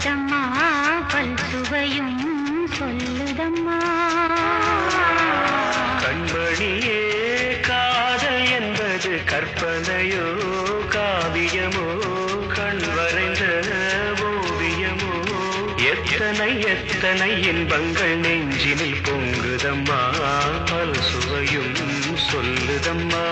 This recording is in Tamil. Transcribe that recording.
சொல்லுதம்மா பல் சுவையும் சொல்லுதம்மா. கண்மணியே காதல் என்பது கற்பனையோ காவியமோ கண் வரைந்த ஓவியமோ எத்தனை எத்தனை இன்பங்கள் நெஞ்சினில் பொங்குதம்மா பல் சுவையும் சொல்லுதம்மா.